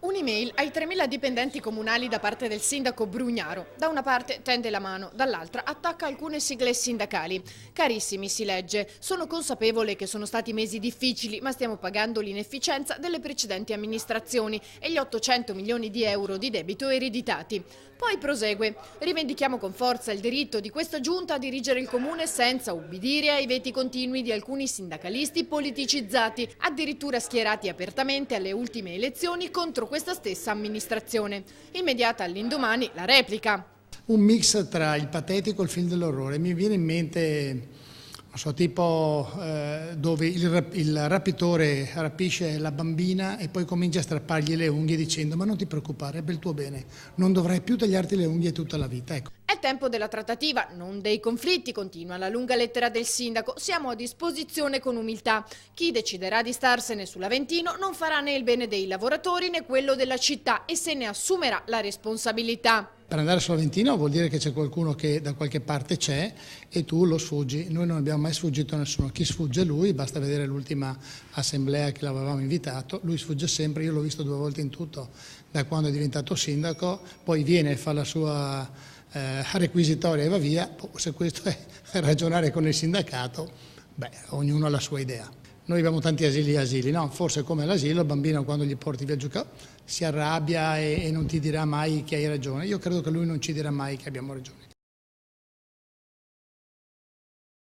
Un'email ai 3.000 dipendenti comunali da parte del sindaco Brugnaro. Da una parte tende la mano, dall'altra attacca alcune sigle sindacali. Carissimi, si legge, sono consapevole che sono stati mesi difficili, ma stiamo pagando l'inefficienza delle precedenti amministrazioni e gli 800 milioni di euro di debito ereditati. Poi prosegue, rivendichiamo con forza il diritto di questa giunta a dirigere il comune senza ubbidire ai veti continui di alcuni sindacalisti politicizzati, addirittura schierati apertamente alle ultime elezioni contro questa stessa amministrazione. Immediata all'indomani la replica. Un mix tra il patetico e il film dell'orrore. Mi viene in mente, non so, tipo dove il rapitore rapisce la bambina e poi comincia a strappargli le unghie dicendo: ma non ti preoccupare, è per il tuo bene, non dovrai più tagliarti le unghie tutta la vita. Ecco. È tempo della trattativa, non dei conflitti, continua la lunga lettera del sindaco. Siamo a disposizione con umiltà. Chi deciderà di starsene sull'Aventino non farà né il bene dei lavoratori né quello della città e se ne assumerà la responsabilità. Per andare sull'Aventino vuol dire che c'è qualcuno che da qualche parte c'è e tu lo sfuggi. Noi non abbiamo mai sfuggito a nessuno. Chi sfugge lui, basta vedere l'ultima assemblea che l'avevamo invitato, lui sfugge sempre, io l'ho visto 2 volte in tutto da quando è diventato sindaco, poi viene e fa la sua requisitoria e va via. Se questo è ragionare con il sindacato, beh, ognuno ha la sua idea. Noi abbiamo tanti asili, no? Forse come all'asilo il bambino quando gli porti via a giocare si arrabbia e non ti dirà mai che hai ragione. Io credo che lui non ci dirà mai che abbiamo ragione.